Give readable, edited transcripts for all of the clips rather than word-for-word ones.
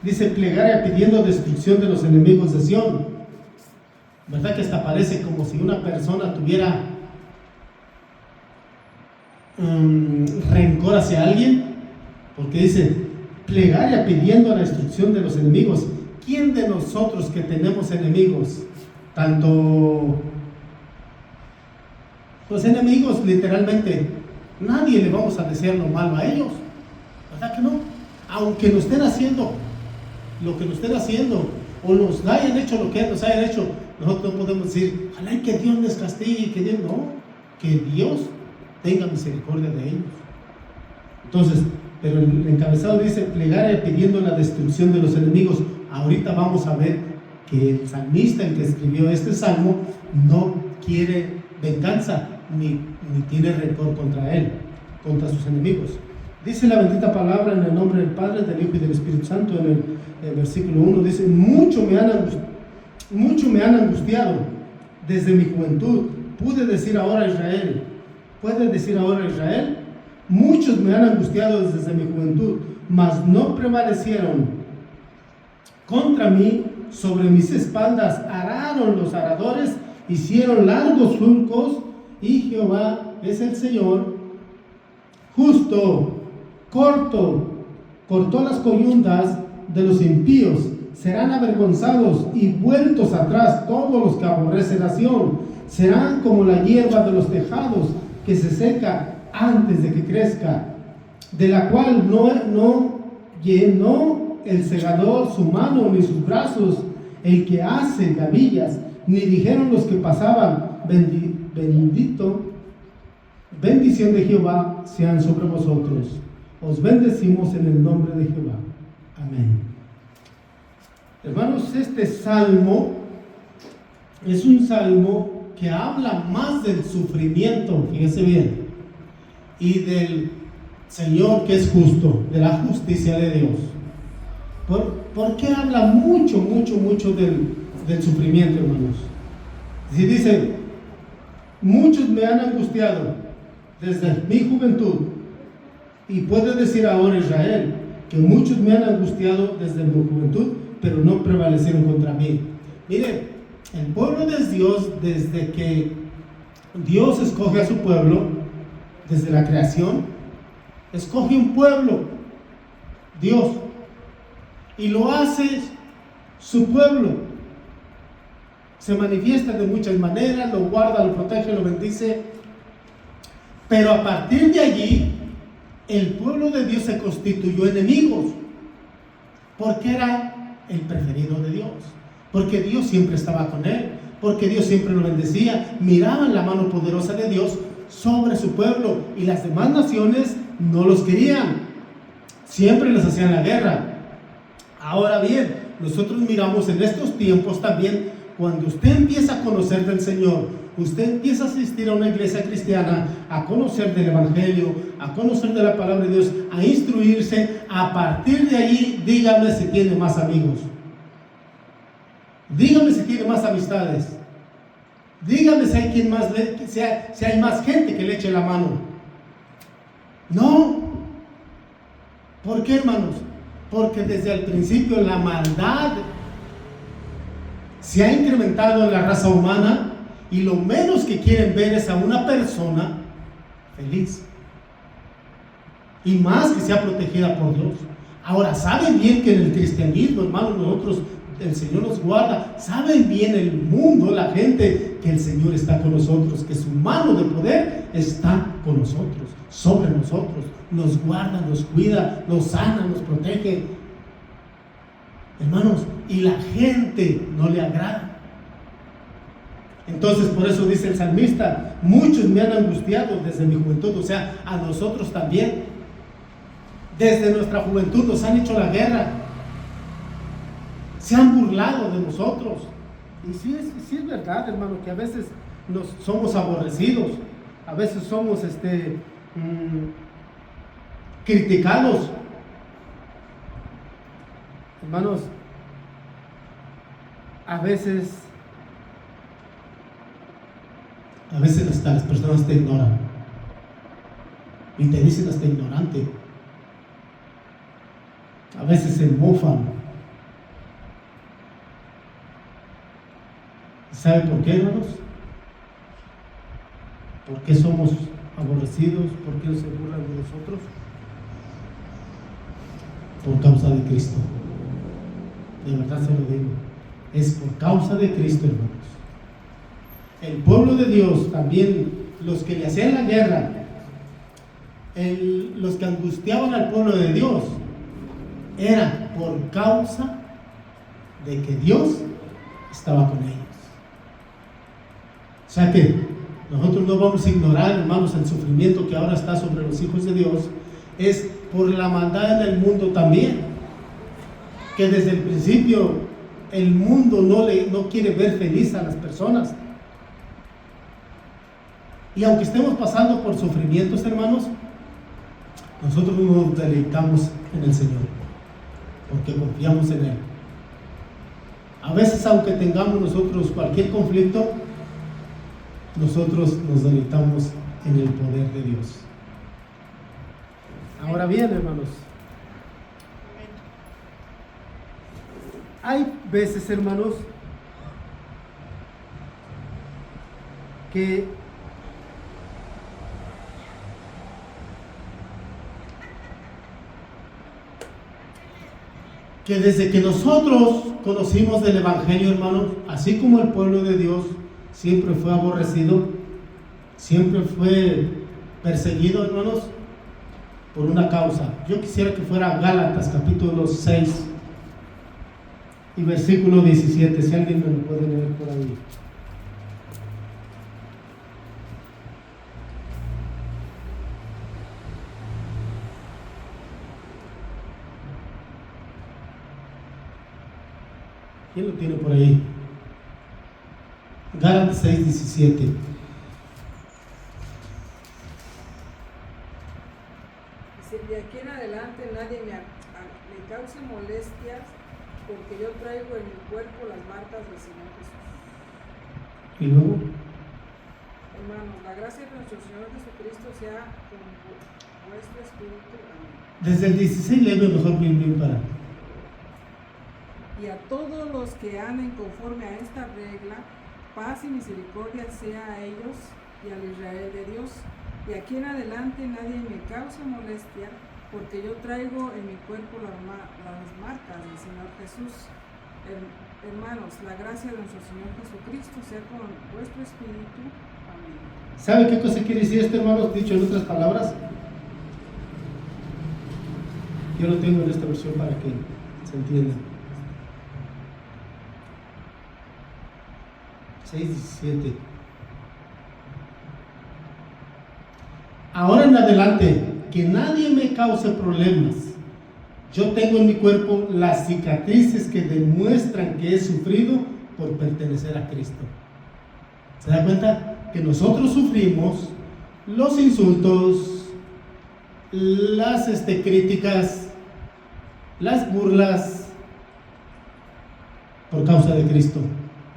Dice: plegaria pidiendo destrucción de los enemigos de Sión. ¿Verdad que hasta parece como si una persona tuviera rencor hacia alguien? Porque dice: plegaria pidiendo la destrucción de los enemigos. ¿Quién de nosotros que tenemos enemigos? Tanto los enemigos, literalmente, nadie le vamos a desear lo malo a ellos, ¿verdad que no? Aunque nos estén haciendo lo que nos estén haciendo, o nos hayan hecho lo que nos hayan hecho, nosotros no podemos decir: ojalá que Dios les castigue, que Dios no, que Dios tenga misericordia de ellos. Entonces, pero el encabezado dice: plegaria pidiendo la destrucción de los enemigos. Ahorita vamos a ver que el salmista, el que escribió este salmo, no quiere venganza, ni tiene rencor contra él, contra sus enemigos. Dice la bendita palabra en el nombre del Padre, del Hijo y del Espíritu Santo. En el versículo 1 dice: mucho me han angustiado desde mi juventud. Pude decir ahora a Israel. ¿Puede decir ahora a Israel? Muchos me han angustiado desde mi juventud, mas no prevalecieron contra mí. Sobre mis espaldas araron los aradores, hicieron largos surcos, y Jehová es el Señor justo. Cortó las coyundas de los impíos. Serán avergonzados y vueltos atrás todos los que aborrecen a Sión. Serán como la hierba de los tejados, que se seca antes de que crezca, de la cual no llenó el segador su mano ni sus brazos, el que hace gavillas, ni dijeron los que pasaban: bendición de Jehová sean sobre vosotros. Os bendecimos en el nombre de Jehová. Amén. Hermanos, este salmo es un salmo que habla más del sufrimiento, fíjese bien, y del Señor que es justo, de la justicia de Dios. ¿Por qué habla mucho del sufrimiento, hermanos? Si dice: muchos me han angustiado desde mi juventud, y puede decir ahora Israel que muchos me han angustiado desde mi juventud, pero no prevalecieron contra mí. Mire, el pueblo de Dios, desde que Dios escoge a su pueblo, desde la creación, escoge un pueblo, Dios, y lo hace su pueblo. Se manifiesta de muchas maneras, lo guarda, lo protege, lo bendice. Pero a partir de allí, el pueblo de Dios se constituyó enemigos, porque era el preferido de Dios, porque Dios siempre estaba con él, porque Dios siempre lo bendecía. Miraban la mano poderosa de Dios sobre su pueblo, y las demás naciones no los querían, siempre les hacían la guerra. Ahora bien, nosotros miramos en estos tiempos también, cuando usted empieza a conocer del Señor, usted empieza a asistir a una iglesia cristiana, a conocer del Evangelio, a conocer de la palabra de Dios, a instruirse. A partir de ahí, dígame si tiene más amigos, dígame si tiene más amistades, dígame si hay si hay más gente que le eche la mano. No. ¿Por qué, hermanos? Porque desde el principio la maldad se ha incrementado en la raza humana, y lo menos que quieren ver es a una persona feliz, y más que sea protegida por Dios. Ahora, saben bien que en el cristianismo, hermanos, nosotros, el Señor nos guarda. Saben bien el mundo, la gente, que el Señor está con nosotros, que su mano de poder está con nosotros, sobre nosotros, nos guarda, nos cuida, nos sana, nos protege, hermanos, y la gente no le agrada. Entonces, por eso dice el salmista: muchos me han angustiado desde mi juventud. O sea, a nosotros también, desde nuestra juventud nos han hecho la guerra, se han burlado de nosotros. Y sí es verdad, hermano, que a veces somos aborrecidos, a veces somos criticados. Hermanos, a veces hasta las personas te ignoran y te dicen hasta ignorante. A veces se mofan. ¿Sabe por qué, hermanos? ¿Por qué somos aborrecidos? ¿Por qué se burlan de nosotros? Por causa de Cristo. De verdad se lo digo. Es por causa de Cristo, hermanos. El pueblo de Dios, también los que le hacían la guerra, los que angustiaban al pueblo de Dios, era por causa de que Dios estaba con ellos. O sea que nosotros no vamos a ignorar, hermanos, el sufrimiento que ahora está sobre los hijos de Dios. Es por la maldad en el mundo también, que desde el principio el mundo no quiere ver feliz a las personas. Y aunque estemos pasando por sufrimientos, hermanos, nosotros nos deleitamos en el Señor, porque confiamos en Él. A veces, aunque tengamos nosotros cualquier conflicto, nosotros nos deleitamos en el poder de Dios. Ahora bien, hermanos, hay veces, hermanos, que desde que nosotros conocimos del Evangelio, hermanos, así como el pueblo de Dios siempre fue aborrecido, siempre fue perseguido, hermanos, por una causa. Yo quisiera que fuera Gálatas capítulo 6 y versículo 17, si alguien me lo puede leer por ahí. ¿Quién lo tiene por ahí? Gálatas 6, 17. Dice, de aquí en adelante nadie me cause molestias, porque yo traigo en mi cuerpo las marcas del Señor Jesús. Y luego, hermanos, la gracia de nuestro Señor Jesucristo sea con vuestro espíritu. Amén. desde el 16 leve mejor bien para. Y a todos los que anden conforme a esta regla, paz y misericordia sea a ellos y al Israel de Dios. Y aquí en adelante nadie me cause molestia, porque yo traigo en mi cuerpo las marcas del Señor Jesús. Hermanos, la gracia de nuestro Señor Jesucristo sea con vuestro espíritu. Amén. ¿Sabe qué cosa quiere decir esto, hermanos? Dicho en otras palabras, yo lo tengo en esta versión para que se entienda. 6:17. Ahora en adelante, que nadie me cause problemas. Yo tengo en mi cuerpo las cicatrices que demuestran que he sufrido por pertenecer a Cristo. ¿Se da cuenta? Que nosotros sufrimos los insultos, las críticas, las burlas por causa de Cristo.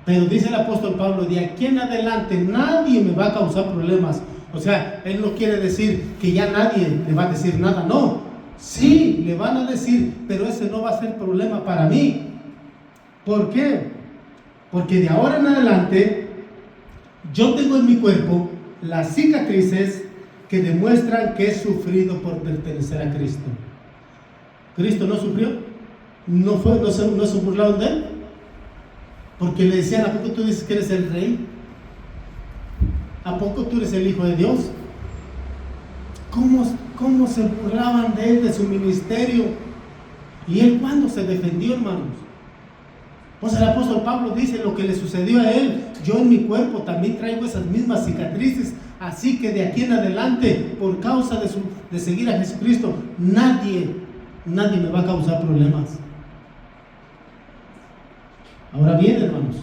Pero dice el apóstol Pablo, de aquí en adelante nadie me va a causar problemas. O sea, él no quiere decir que ya nadie le va a decir nada, no. Sí, le van a decir, pero ese no va a ser problema para mí. ¿Por qué? Porque de ahora en adelante yo tengo en mi cuerpo las cicatrices que demuestran que he sufrido por pertenecer a Cristo. ¿Cristo no sufrió? ¿No se burlaron de él? Porque le decían, ¿a poco tú dices que eres el rey? ¿A poco tú eres el Hijo de Dios? ¿Cómo se burlaban de él, de su ministerio? ¿Y él cuándo se defendió, hermanos? Pues el apóstol Pablo dice lo que le sucedió a él. Yo en mi cuerpo también traigo esas mismas cicatrices. Así que de aquí en adelante, por causa de seguir a Jesucristo, nadie me va a causar problemas. Ahora bien, hermanos,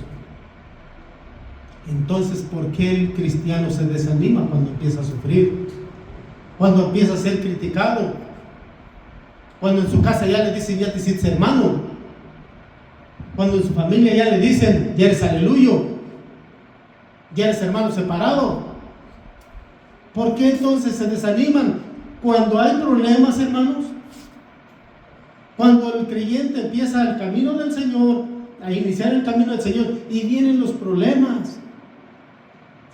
entonces, ¿por qué el cristiano se desanima cuando empieza a sufrir? Cuando empieza a ser criticado, cuando en su casa ya le dicen, ya te hiciste hermano, cuando en su familia ya le dicen, ya eres aleluyo, ya eres hermano separado. ¿Por qué entonces se desaniman? Cuando hay problemas, hermanos, Cuando el creyente empieza el camino del Señor, a iniciar el camino del Señor, y vienen los problemas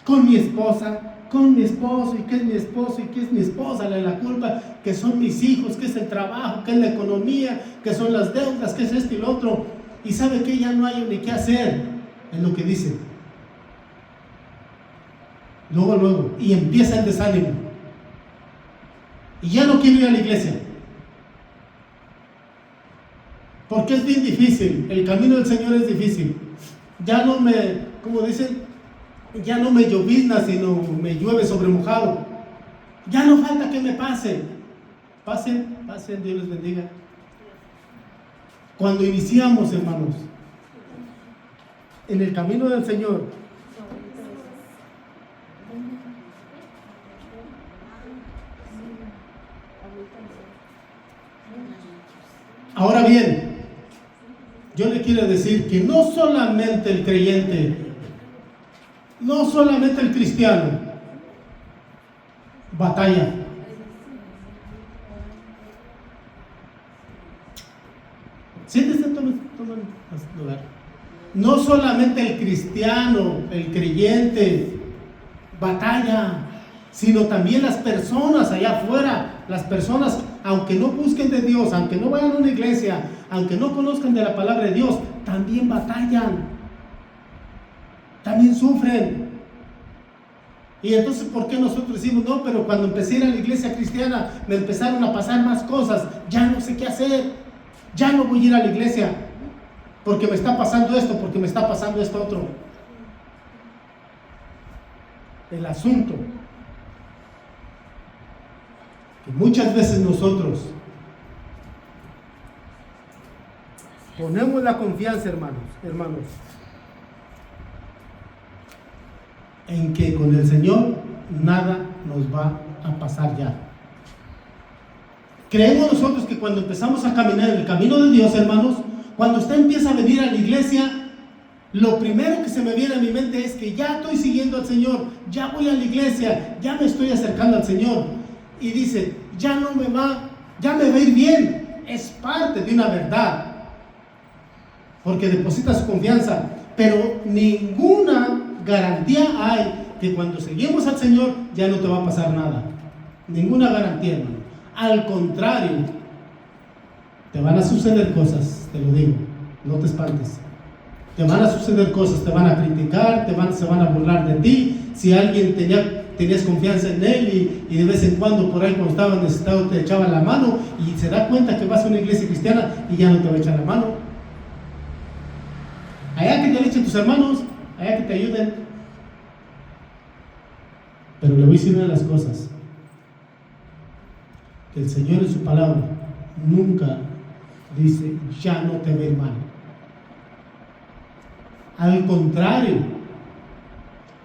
con mi esposa, con mi esposo, y qué es mi esposo, y qué es mi esposa, la culpa, que son mis hijos, que es el trabajo, que es la economía, que son las deudas, que es esto y lo otro, y sabe que ya no hay ni qué hacer, es lo que dice. Luego, y empieza el desánimo, y ya no quiero ir a la iglesia, porque es bien difícil, el camino del Señor es difícil, ya no me, como dicen, ya no me llovizna, sino me llueve sobre mojado, ya no falta que me pase. Pasen, Dios les bendiga. Cuando iniciamos, hermanos, en el camino del Señor, ahora bien, yo le quiero decir que no solamente el creyente, no solamente el cristiano batalla. Siéntese, tomen lugar. No solamente el cristiano, el creyente batalla, sino también las personas allá afuera, las personas, aunque no busquen de Dios, aunque no vayan a una iglesia, aunque no conozcan de la palabra de Dios, también batallan, también sufren. Y entonces, ¿por qué nosotros decimos, no, pero cuando empecé a ir a la iglesia cristiana, me empezaron a pasar más cosas, ya no sé qué hacer, ya no voy a ir a la iglesia, porque me está pasando esto, porque me está pasando esto otro? El asunto que muchas veces nosotros ponemos la confianza, hermanos, en que con el Señor nada nos va a pasar ya. Creemos nosotros que cuando empezamos a caminar en el camino de Dios, hermanos, cuando usted empieza a venir a la iglesia, lo primero que se me viene a mi mente es que ya estoy siguiendo al Señor, ya voy a la iglesia, ya me estoy acercando al Señor. Y dice, ya me va a ir bien. Es parte de una verdad, porque deposita su confianza, pero ninguna garantía hay que cuando seguimos al Señor ya no te va a pasar nada. Ninguna garantía, hermano. Al contrario, te van a suceder cosas, te lo digo, no te espantes. Te van a suceder cosas, te van a criticar, se van a burlar de ti. Si alguien tenías confianza en él y de vez en cuando por ahí cuando estabas necesitado te echaban la mano, y se da cuenta que vas a una iglesia cristiana y ya no te va a echar la mano. Allá que te echen tus hermanos, allá que te ayuden. Pero le voy a decir una de las cosas, que el Señor en su palabra nunca dice, ya no te va a ir mal. Al contrario,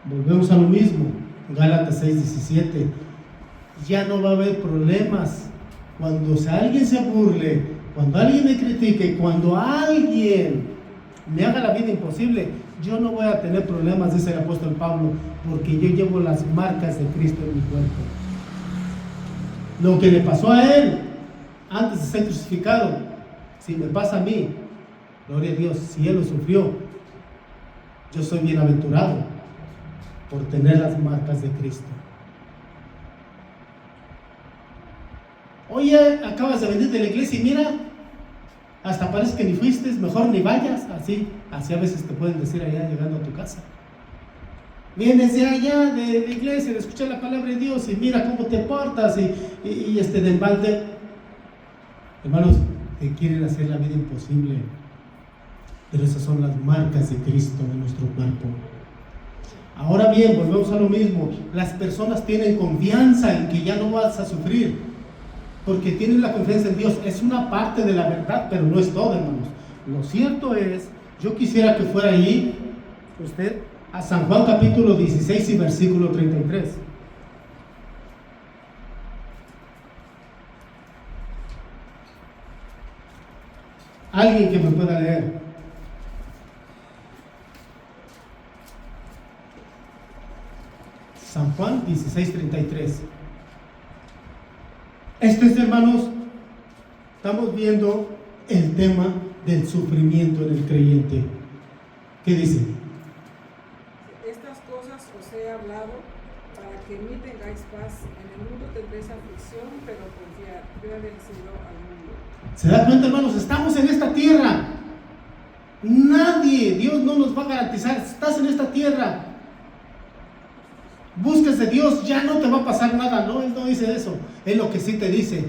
volvemos a lo mismo, Gálatas 6:17, ya no va a haber problemas. Cuando alguien se burle, cuando alguien me critique, cuando alguien me haga la vida imposible, yo no voy a tener problemas, dice el apóstol Pablo, porque yo llevo las marcas de Cristo en mi cuerpo. Lo que le pasó a él antes de ser crucificado, si me pasa a mí, gloria a Dios, si él lo sufrió, yo soy bienaventurado por tener las marcas de Cristo. Oye, acabas de venir de la iglesia y mira, hasta parece que ni fuiste, mejor ni vayas. Así a veces te pueden decir allá llegando a tu casa. Vienes de allá de la iglesia, de escuchar la palabra de Dios, y mira cómo te portas, y de embalde. Hermanos, te quieren hacer la vida imposible, pero esas son las marcas de Cristo en nuestro cuerpo. Ahora bien, volvemos a lo mismo. Las personas tienen confianza en que ya no vas a sufrir, porque tienen la confianza en Dios. Es una parte de la verdad, pero no es todo, hermanos. Lo cierto es, yo quisiera que fuera ahí usted a San Juan capítulo 16 y versículo 33. Alguien que me pueda leer. San Juan 16:33. Esto es, hermanos, estamos viendo el tema del sufrimiento en el creyente. ¿Qué dice? Estas cosas os he hablado para que en mí tengáis paz. En el mundo tendréis aflicción, pero confiad, yo he vencido al mundo. ¿Se da cuenta, hermanos? Estamos en esta tierra. Nadie, Dios no nos va a garantizar. Estás en esta tierra. Busques de Dios, ya no te va a pasar nada. No, Él no dice eso. Él lo que sí te dice,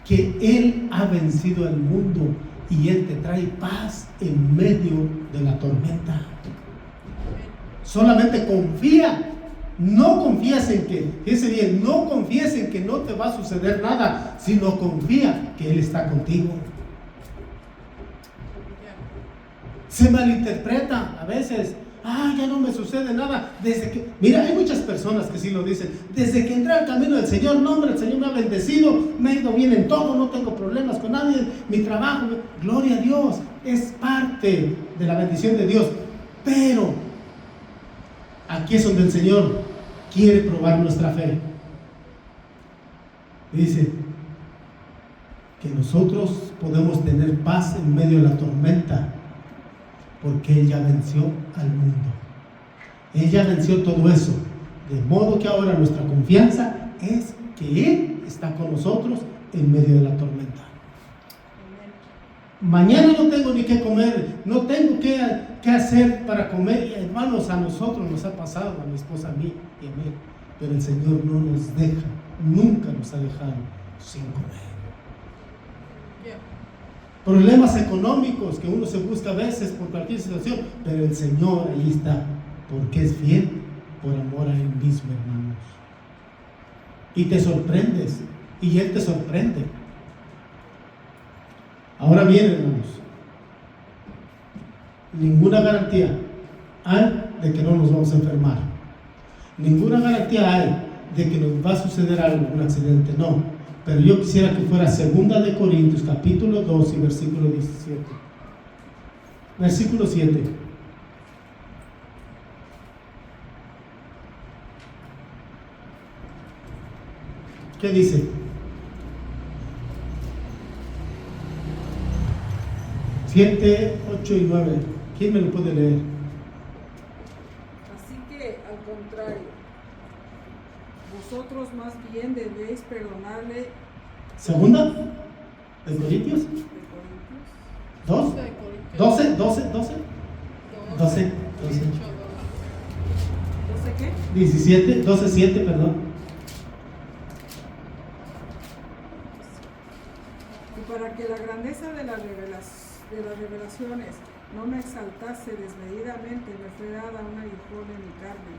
que Él ha vencido al mundo y Él te trae paz en medio de la tormenta. Solamente confía. No confías en que, fíjese bien, no confíes en que no te va a suceder nada, sino confía que Él está contigo. Se malinterpreta a veces. Ya no me sucede nada. Mira, hay muchas personas que sí lo dicen. Desde que entré al camino del Señor, no, hombre, el Señor me ha bendecido, me ha ido bien en todo, no tengo problemas con nadie, mi trabajo, gloria a Dios, es parte de la bendición de Dios. Pero aquí es donde el Señor quiere probar nuestra fe. Dice que nosotros podemos tener paz en medio de la tormenta, porque Él ya venció al mundo. Él ya venció todo eso. De modo que ahora nuestra confianza es que Él está con nosotros en medio de la tormenta. Mañana no tengo ni qué comer, no tengo qué hacer para comer. Y hermanos, a nosotros nos ha pasado, a mi esposa, a mí y a mí. Pero el Señor no nos deja, nunca nos ha dejado sin comer. Problemas económicos que uno se busca a veces por cualquier situación, pero el Señor ahí está, porque es fiel por amor a Él mismo, hermanos. Y te sorprendes, y Él te sorprende. Ahora bien, hermanos, ninguna garantía hay de que no nos vamos a enfermar. Ninguna garantía hay de que nos va a suceder algo, un accidente, no. Pero yo quisiera que fuera 2 de Corintios, capítulo 2 y versículo 17. Versículo 7. ¿Qué dice? Siete, 8 y 9. ¿Quién me lo puede leer? Así que, al contrario, vosotros más bien debéis perdonarle. 2 de Corintios. De Corintios. 2. 12. 12 qué? 17, 12, 7, perdón. Y para que la grandeza de las revelaciones no me exaltase desmedidamente, me fue dada un aguijón en mi carne,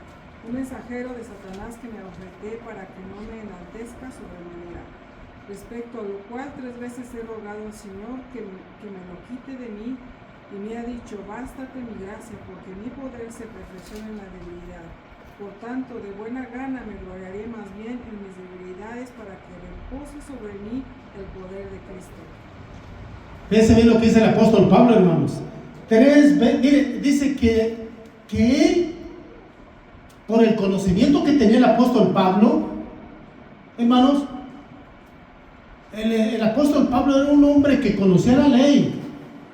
un mensajero de Satanás que me ofreté para que no me enaltezca sobremanera. Respecto a lo cual 3 veces he rogado al Señor que me lo quite de mí, y me ha dicho, bástate mi gracia, porque mi poder se perfecciona en la debilidad. Por tanto, de buena gana me gloriaré más bien en mis debilidades, para que repose sobre mí el poder de Cristo. Fíjense bien lo que dice el apóstol Pablo, hermanos. 3 veces, mire, dice que él, por el conocimiento que tenía el apóstol Pablo, hermanos, el apóstol Pablo era un hombre que conocía la ley,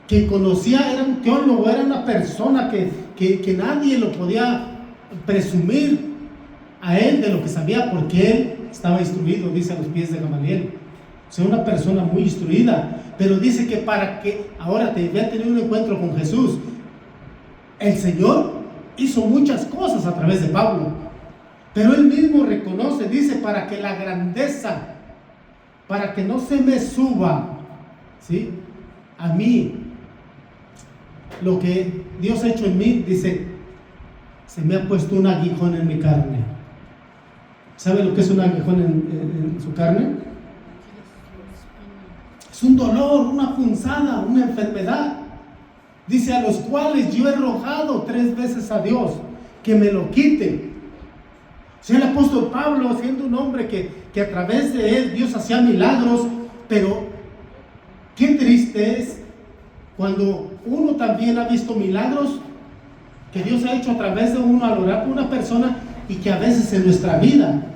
que conocía, era un teólogo, era una persona que nadie lo podía presumir a él de lo que sabía, porque él estaba instruido, dice, a los pies de Gamaliel. O sea, una persona muy instruida. Pero dice que para que ahora te vea tener un encuentro con Jesús, el Señor hizo muchas cosas a través de Pablo, pero él mismo reconoce, dice, para que la grandeza, para que no se me suba, ¿sí?, a mí lo que Dios ha hecho en mí, dice, se me ha puesto un aguijón en mi carne. ¿Sabe lo que es un aguijón en su carne? Es un dolor, una punzada, una enfermedad. Dice, a los cuales yo he rogado 3 veces a Dios que me lo quite. O sea, el apóstol Pablo, siendo un hombre que a través de él Dios hacía milagros, pero qué triste es cuando uno también ha visto milagros que Dios ha hecho a través de uno al orar por una persona, y que a veces en nuestra vida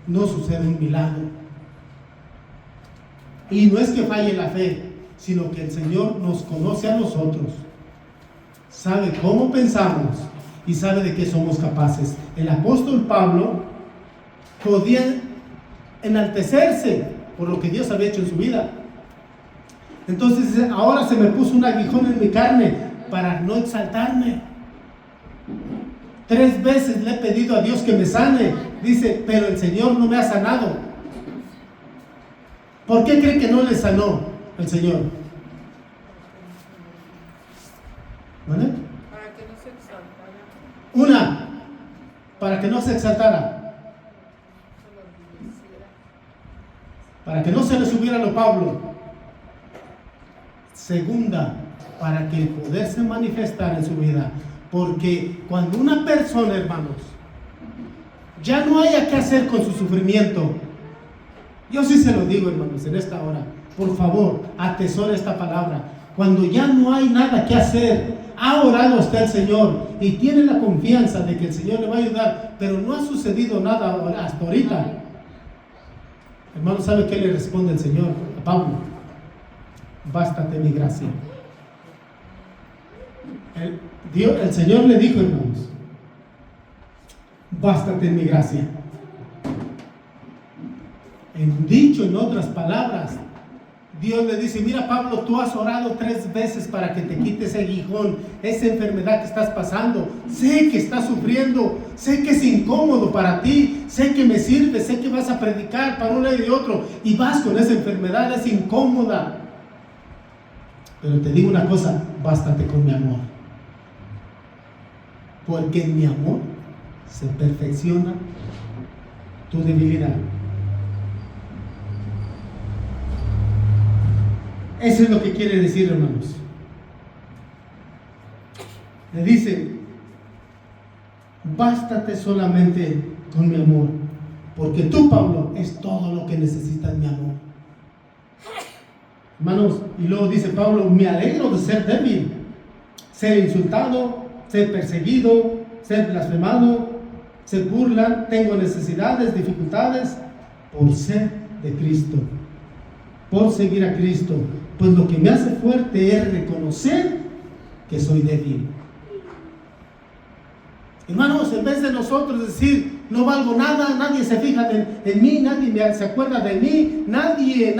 no sucede un milagro. Y no es que falle la fe, sino que el Señor nos conoce a nosotros, sabe cómo pensamos y sabe de qué somos capaces. El apóstol Pablo podía enaltecerse por lo que Dios había hecho en su vida. Entonces, ahora se me puso un aguijón en mi carne para no exaltarme. 3 veces le he pedido a Dios que me sane. Dice, pero el Señor no me ha sanado. ¿Por qué cree que no le sanó el Señor? ¿Vale? Para que no se exaltara. Una, para que no se exaltara. Para que no se le subiera lo Pablo. Segunda, para que el poder se manifestara en su vida. Porque cuando una persona, hermanos, ya no haya qué hacer con su sufrimiento, yo sí se lo digo, hermanos, en esta hora, por favor, atesore esta palabra. Cuando ya no hay nada que hacer, ha orado usted al Señor y tiene la confianza de que el Señor le va a ayudar, pero no ha sucedido nada hasta ahorita. Hermano, ¿sabe qué le responde el Señor a Pablo? Bástate mi gracia. El Señor le dijo, hermanos, bástate mi gracia. En otras palabras, Dios le dice, mira Pablo, tú has orado 3 veces para que te quites ese aguijón, esa enfermedad que estás pasando. Sé que estás sufriendo, sé que es incómodo para ti, sé que me sirve, sé que vas a predicar para un lado y otro y vas con esa enfermedad, es incómoda. Pero te digo una cosa, bástate con mi amor. Porque en mi amor se perfecciona tu debilidad. Eso es lo que quiere decir, hermanos. Le dice, bástate solamente con mi amor, porque tú, Pablo, es todo lo que necesitas, mi amor. Hermanos, y luego dice Pablo, me alegro de ser débil, ser insultado, ser perseguido, ser blasfemado, se burlan, tengo necesidades, dificultades, por ser de Cristo, por seguir a Cristo. Pues lo que me hace fuerte es reconocer que soy débil. Hermanos, en vez de nosotros decir, no valgo nada, nadie se fija en mí, nadie se acuerda de mí, nadie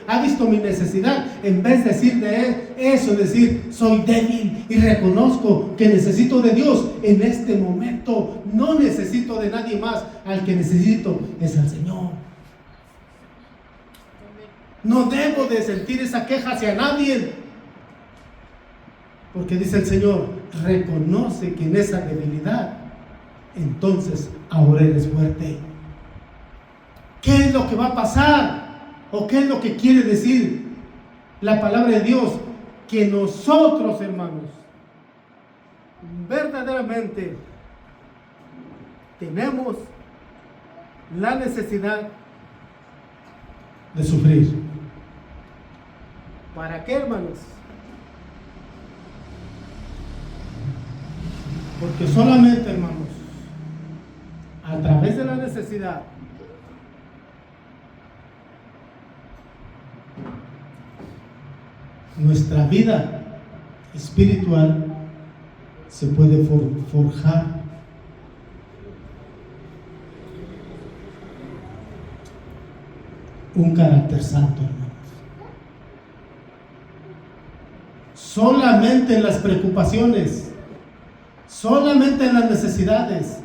ha visto mi necesidad. En vez de decir de eso, decir, soy débil y reconozco que necesito de Dios. En este momento no necesito de nadie más, al que necesito es al Señor. No debo de sentir esa queja hacia nadie, porque dice el Señor, reconoce que en esa debilidad, entonces ahora eres fuerte. ¿Qué es lo que va a pasar? ¿O qué es lo que quiere decir la palabra de Dios? Que nosotros, hermanos, verdaderamente tenemos la necesidad de sufrir. ¿Para qué, hermanos? Porque solamente, hermanos, a través de la necesidad, nuestra vida espiritual se puede forjar un carácter santo, hermanos. Solamente en las preocupaciones, solamente en las necesidades,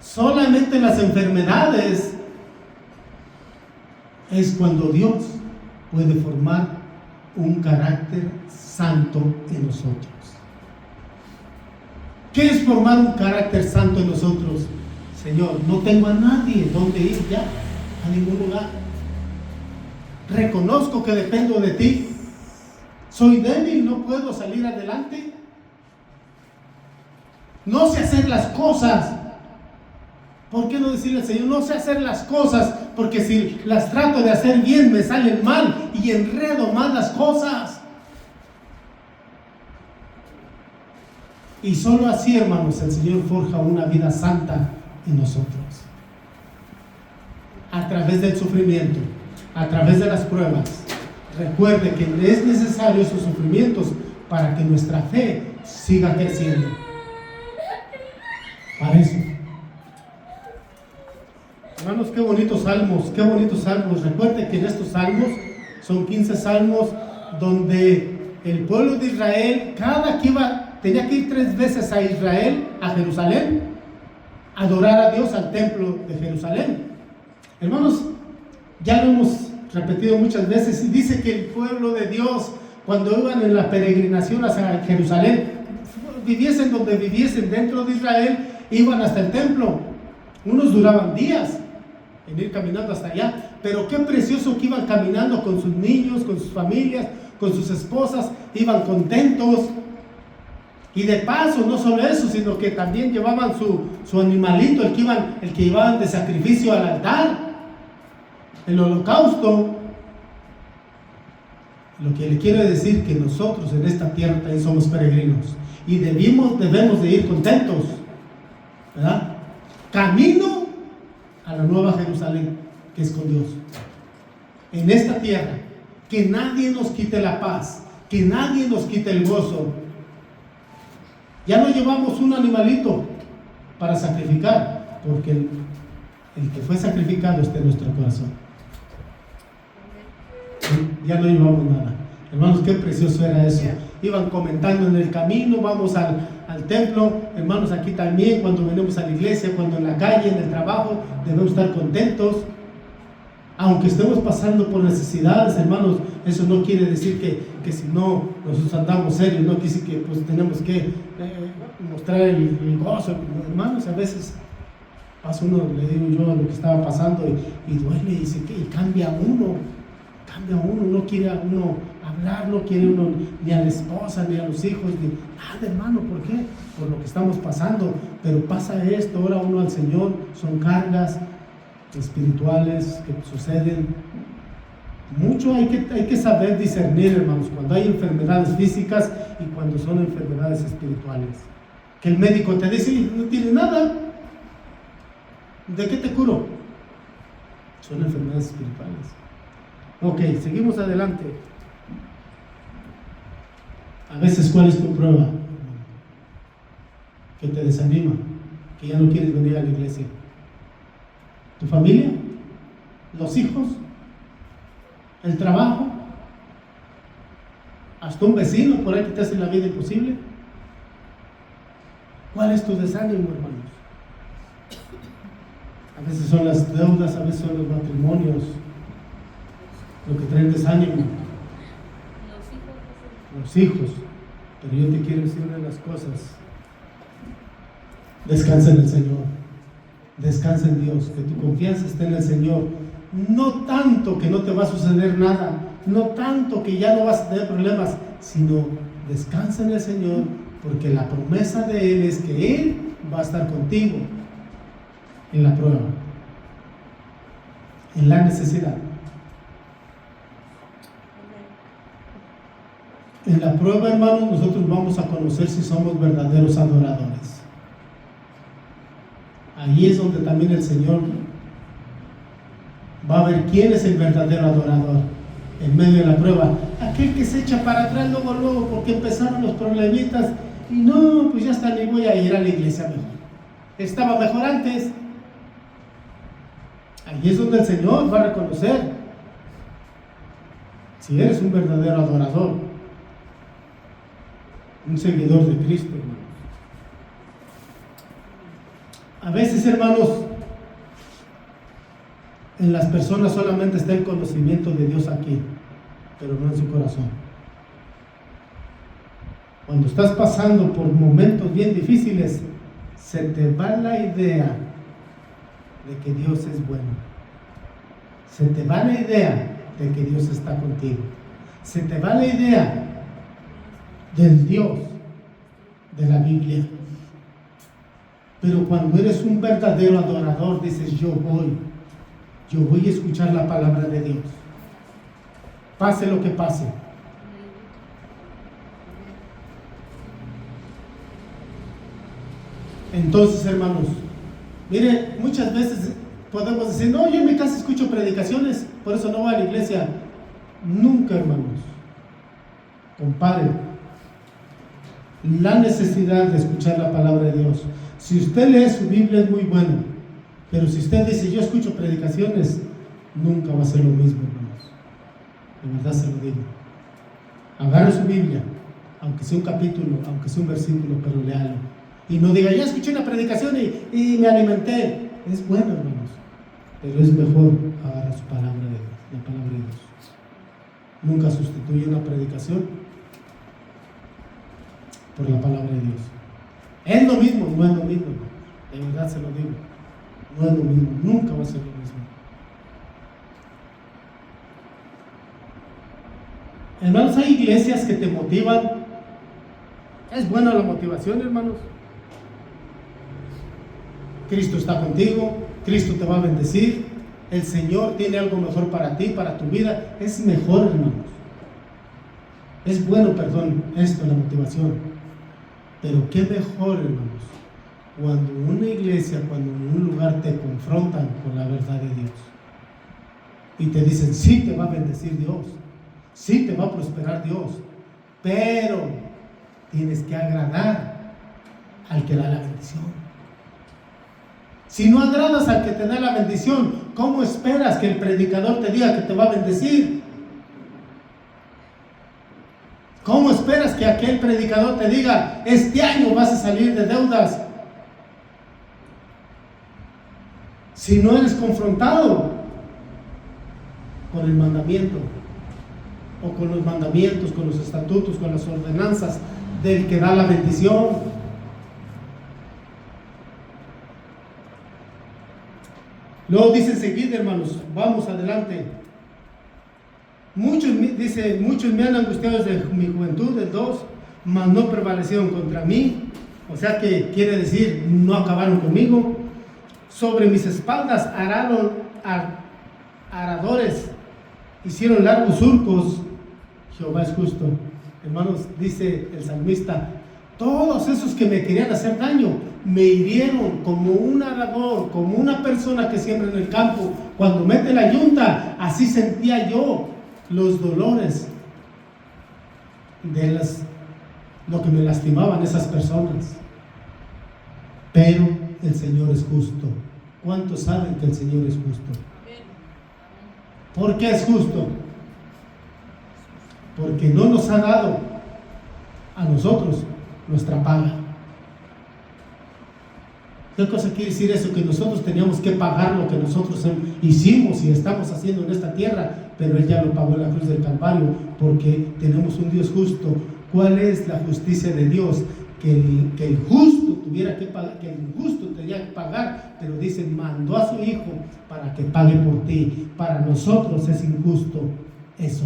solamente en las enfermedades es cuando Dios puede formar un carácter santo en nosotros. ¿Qué es formar un carácter santo en nosotros? Señor, no tengo a nadie donde ir ya, a ningún lugar. Reconozco que dependo de ti. Soy débil, no puedo salir adelante. No sé hacer las cosas. ¿Por qué no decirle al Señor, no sé hacer las cosas? Porque si las trato de hacer bien, me salen mal y enredo más las cosas. Y solo así, hermanos, el Señor forja una vida santa en nosotros. A través del sufrimiento, a través de las pruebas, recuerde que es necesario esos sufrimientos para que nuestra fe siga creciendo. Para eso. Hermanos, qué bonitos salmos, qué bonitos salmos. Recuerde que en estos salmos son 15 salmos donde el pueblo de Israel, cada que iba, tenía que ir 3 veces a Israel, a Jerusalén, a adorar a Dios al templo de Jerusalén. Hermanos, ya lo hemos repetido muchas veces, y dice que el pueblo de Dios, cuando iban en la peregrinación hacia Jerusalén, viviesen donde viviesen dentro de Israel, iban hasta el templo. Unos duraban días en ir caminando hasta allá, pero qué precioso que iban caminando con sus niños, con sus familias, con sus esposas, iban contentos. Y de paso, no solo eso, sino que también llevaban su animalito, el que llevaban de sacrificio al altar, el holocausto. Lo que le quiero decir que nosotros en esta tierra también somos peregrinos y debemos de ir contentos, ¿verdad? Camino a la nueva Jerusalén, que es con Dios. En esta tierra, que nadie nos quite la paz, que nadie nos quite el gozo. Ya no llevamos un animalito para sacrificar, porque el que fue sacrificado está en nuestro corazón. Ya no llevamos nada. Hermanos, qué precioso era eso. Iban comentando en el camino, vamos al templo. Hermanos, aquí también, cuando venimos a la iglesia, cuando en la calle, en el trabajo, debemos estar contentos. Aunque estemos pasando por necesidades, hermanos, eso no quiere decir que si no nosotros andamos serios, no quiere decir que pues tenemos que mostrar el gozo. Hermanos, a veces pasa uno, le digo yo lo que estaba pasando y duele y dice que cambia uno, no quiere uno hablar, no quiere uno ni a la esposa ni a los hijos, ni nada, hermano. ¿Por qué? Por lo que estamos pasando. Pero pasa esto, ora uno al Señor, son cargas espirituales que suceden. Mucho hay que saber discernir, hermanos, cuando hay enfermedades físicas y cuando son enfermedades espirituales. Que el médico te dice, no tiene nada, ¿de qué te curo? Son enfermedades espirituales. Ok, seguimos adelante. A veces, ¿cuál es tu prueba? Que te desanima, que ya no quieres venir a la iglesia. ¿Tu familia? ¿Los hijos? ¿El trabajo? ¿Hasta un vecino por ahí que te hace la vida imposible? ¿Cuál es tu desánimo, hermanos? A veces son las deudas, a veces son los matrimonios lo que traen desánimo. Los hijos. Pero yo te quiero decir una de las cosas: descansa en el Señor, descansa en Dios, que tu confianza esté en el Señor. No tanto que no te va a suceder nada, no tanto que ya no vas a tener problemas, sino descansa en el Señor, porque la promesa de Él es que Él va a estar contigo en la prueba, en la necesidad. En la prueba, hermanos, nosotros vamos a conocer si somos verdaderos adoradores. Ahí es donde también el Señor va a ver quién es el verdadero adorador en medio de la prueba. Aquel que se echa para atrás luego porque empezaron los problemitas y no, pues ya está, ni voy a ir a la iglesia mejor. Estaba mejor antes. Ahí es donde el Señor va a reconocer si eres un verdadero adorador, un seguidor de Cristo, hermanos. A veces, hermanos, en las personas solamente está el conocimiento de Dios aquí, pero no en su corazón. Cuando estás pasando por momentos bien difíciles, se te va la idea de que Dios es bueno. Se te va la idea de que Dios está contigo. Se te va la idea del Dios de la Biblia. Pero cuando eres un verdadero adorador, dices, yo voy a escuchar la palabra de Dios, pase lo que pase. Entonces, hermanos, mire, muchas veces podemos decir, no, yo en mi casa escucho predicaciones, por eso no voy a la iglesia. nunca, hermanos, compare la necesidad de escuchar la palabra de Dios. Si usted lee su Biblia es muy bueno, pero si usted dice yo escucho predicaciones, nunca va a ser lo mismo, hermanos. De verdad se lo digo. Agarre su Biblia, aunque sea un capítulo, aunque sea un versículo, pero léalo. Y no diga, ya escuché una predicación y me alimenté. Es bueno, hermanos, pero es mejor agarrar su palabra de Dios, la palabra de Dios. Nunca sustituye una predicación por la palabra de Dios. Es lo mismo, no es lo mismo, de verdad se lo digo. No es lo mismo, nunca va a ser lo mismo. Hermanos, hay iglesias que te motivan. Es buena la motivación, hermanos. Cristo está contigo, Cristo te va a bendecir, el Señor tiene algo mejor para ti, para tu vida. Es mejor, hermanos. Es bueno, perdón, esto, la motivación. Pero qué mejor, hermanos, cuando una iglesia, cuando en un lugar te confrontan con la verdad de Dios y te dicen, sí te va a bendecir Dios, sí te va a prosperar Dios, pero tienes que agradar al que da la bendición. Si no agradas al que te da la bendición, ¿cómo esperas que el predicador te diga que te va a bendecir? ¿Cómo esperas que aquel predicador te diga, este año vas a salir de deudas? Si no eres confrontado con el mandamiento, o con los mandamientos, con los estatutos, con las ordenanzas del que da la bendición. Luego dice enseguida, hermanos, vamos adelante. Muchos me han angustiado desde mi juventud, el 2, mas no prevalecieron contra mí. O sea que quiere decir, no acabaron conmigo. Sobre mis espaldas araron aradores, hicieron largos surcos. Jehová es justo. Hermanos, dice el salmista, todos esos que me querían hacer daño, me hirieron como un arador, como una persona que siembra en el campo. Cuando mete la yunta, así sentía yo los dolores de lo que me lastimaban esas personas. Pero el Señor es justo. ¿Cuántos saben que el Señor es justo? ¿Por qué es justo? Porque no nos ha dado a nosotros nuestra paga. ¿Qué cosa quiere decir eso? Que nosotros teníamos que pagar lo que nosotros hicimos y estamos haciendo en esta tierra, pero Él ya lo pagó en la cruz del Calvario, porque tenemos un Dios justo. ¿Cuál es la justicia de Dios? Que el justo tuviera que pagar, que el injusto tenía que pagar, pero dice, mandó a su Hijo para que pague por ti. Para nosotros es injusto eso,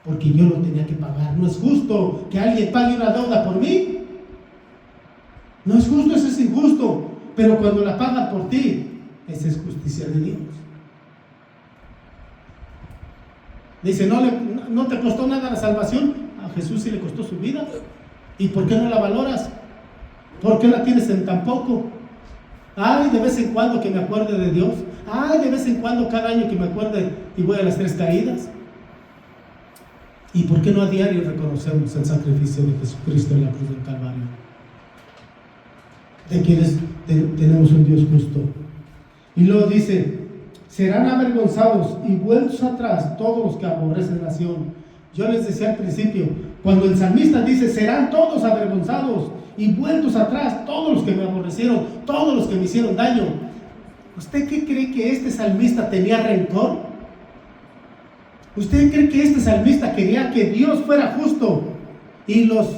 porque yo lo tenía que pagar. No es justo que alguien pague una deuda por mí. No es justo, eso es injusto. Pero cuando la pagan por ti, esa es justicia de Dios. Dice, no te costó nada la salvación. A Jesús sí le costó su vida. ¿Y por qué no la valoras? ¿Por qué la tienes en tan poco? Ay, de vez en cuando que me acuerde de Dios. Ay, de vez en cuando, cada año que me acuerde y voy a las 3 caídas. ¿Y por qué no a diario reconocemos el sacrificio de Jesucristo en la cruz del Calvario? De quienes tenemos un Dios justo. Y luego dice, serán avergonzados y vueltos atrás todos los que aborrecen la Sión. Yo les decía al principio, cuando el salmista dice, serán todos avergonzados y vueltos atrás todos los que me aborrecieron, todos los que me hicieron daño. ¿Usted qué cree que este salmista tenía rencor? ¿Usted cree que este salmista quería que Dios fuera justo y los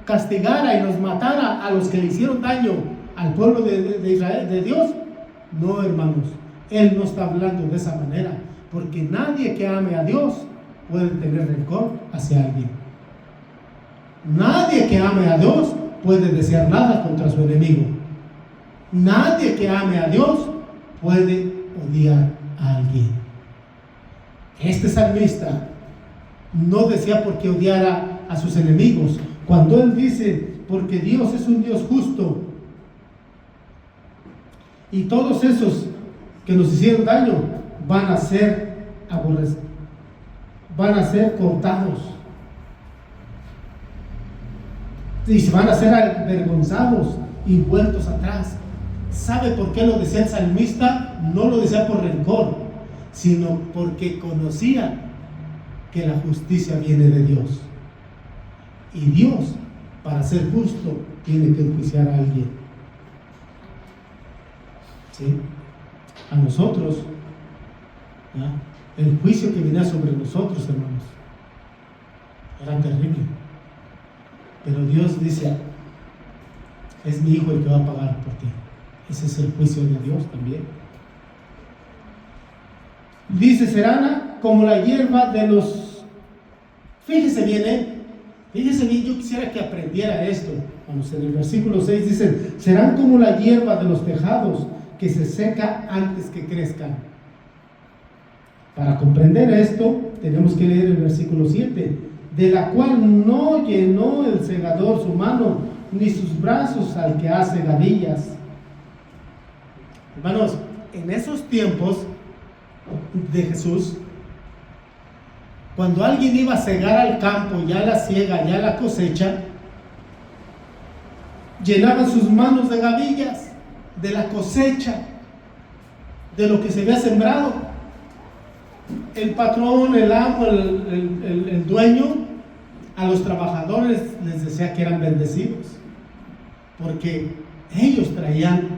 castigara y los matara a los que le hicieron daño al pueblo de Israel, de Dios? No, hermanos, Él no está hablando de esa manera, porque nadie que ame a Dios puede tener rencor hacia alguien. Nadie que ame a Dios puede desear nada contra su enemigo. Nadie que ame a Dios puede odiar a alguien. Este salmista no decía porque odiara a sus enemigos. Cuando él dice, porque Dios es un Dios justo, y todos esos que nos hicieron daño van a ser van a ser cortados y se van a ser avergonzados y vueltos atrás. ¿Sabe por qué lo decía el salmista? No lo decía por rencor, sino porque conocía que la justicia viene de Dios. Y Dios, para ser justo, tiene que enjuiciar a alguien. ¿Sí? A nosotros, ¿ya? El juicio que venía sobre nosotros, hermanos, era terrible. Pero Dios dice: es mi hijo el que va a pagar por ti. Ese es el juicio de Dios también. Dice: serán como la hierba de los... Fíjese bien, yo quisiera que aprendiera esto. Vamos, en el versículo 6 dice: serán como la hierba de los tejados, que se seca antes que crezcan. Para comprender esto, tenemos que leer el versículo 7: de la cual no llenó el segador su mano, ni sus brazos al que hace gavillas. Hermanos, en esos tiempos de Jesús, cuando alguien iba a segar al campo, ya la siega, ya la cosecha, llenaban sus manos de gavillas, de la cosecha, de lo que se había sembrado. El patrón, el amo, el dueño, a los trabajadores les decía que eran bendecidos, porque ellos traían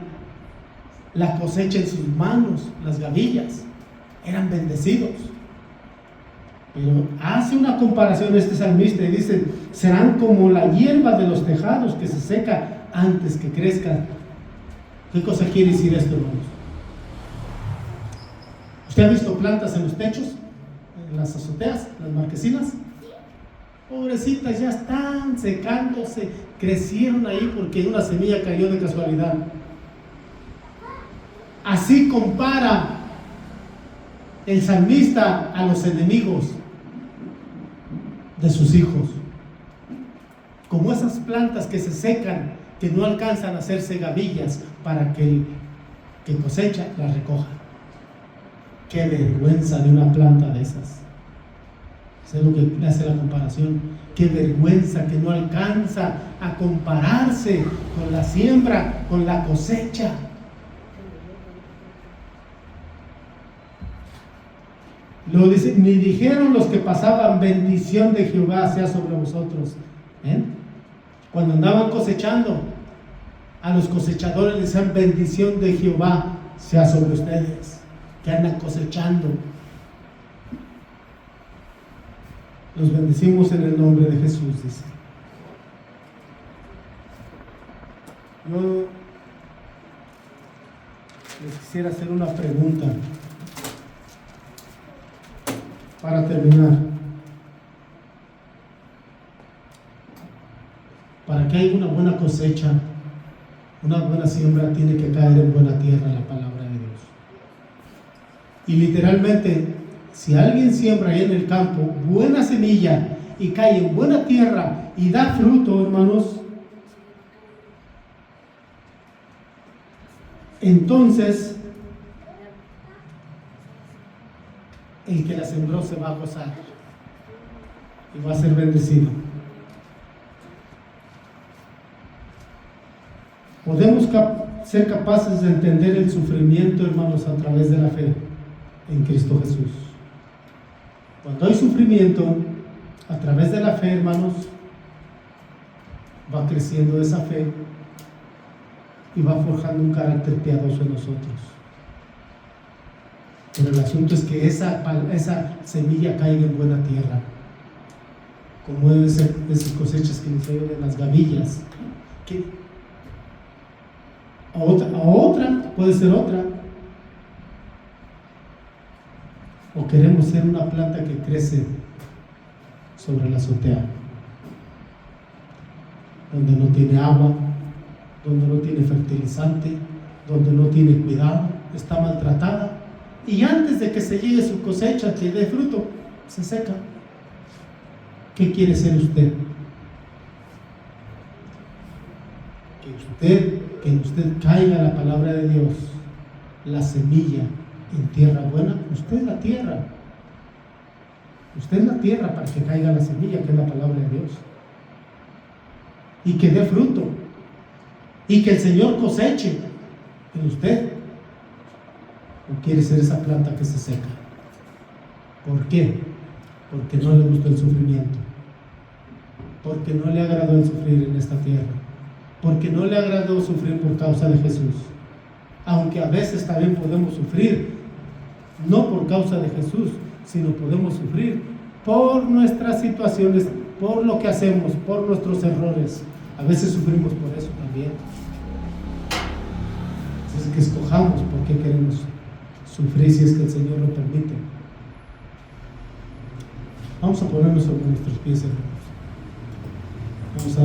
la cosecha en sus manos, las gavillas, eran bendecidos. Pero hace una comparación este salmista y dice: serán como la hierba de los tejados, que se seca antes que crezca. ¿Qué cosa quiere decir esto, hermanos? ¿Usted ha visto plantas en los techos, en las azoteas, las marquesinas? Pobrecitas, ya están secándose, crecieron ahí porque una semilla cayó de casualidad. Así compara el salmista a los enemigos de sus hijos, como esas plantas que se secan, que no alcanzan a hacerse gavillas para que el que cosecha las recoja. Qué vergüenza de una planta de esas. Eso es lo que le hace la comparación. Qué vergüenza que no alcanza a compararse con la siembra, con la cosecha. Lo dice: ni dijeron los que pasaban: bendición de Jehová sea sobre vosotros. Cuando andaban cosechando, a los cosechadores les decían: bendición de Jehová sea sobre ustedes, que andan cosechando. Los bendecimos en el nombre de Jesús, dice. Yo les quisiera hacer una pregunta para terminar. Para que haya una buena cosecha, una buena siembra, tiene que caer en buena tierra la palabra de Dios. Y literalmente, si alguien siembra ahí en el campo buena semilla y cae en buena tierra y da fruto, hermanos, entonces el que la sembró se va a gozar y va a ser bendecido. Podemos ser capaces de entender el sufrimiento, hermanos, a través de la fe en Cristo Jesús. Cuando hay sufrimiento, a través de la fe, hermanos, va creciendo esa fe y va forjando un carácter piadoso en nosotros. Pero el asunto es que esa semilla caiga en buena tierra, como deben ser esas cosechas que nos llevan de las gavillas. A otra, puede ser otra. O queremos ser una planta que crece sobre la azotea, donde no tiene agua, donde no tiene fertilizante, donde no tiene cuidado, está maltratada, y antes de que se llegue su cosecha, que dé fruto, se seca. ¿Qué quiere ser usted? Que en usted caiga la palabra de Dios, la semilla en tierra buena. Usted es la tierra. Usted es la tierra para que caiga la semilla, que es la palabra de Dios. Y que dé fruto. Y que el Señor coseche en usted. ¿O quiere ser esa planta que se seca? ¿Por qué? Porque no le gustó el sufrimiento. Porque no le agradó el sufrir en esta tierra. Porque no le agradó sufrir por causa de Jesús. Aunque a veces también podemos sufrir, no por causa de Jesús, sino podemos sufrir por nuestras situaciones, por lo que hacemos, por nuestros errores. A veces sufrimos por eso también. Entonces, que escojamos por qué queremos sufrir si es que el Señor lo permite. Vamos a ponernos sobre nuestros pies, hermanos. Vamos a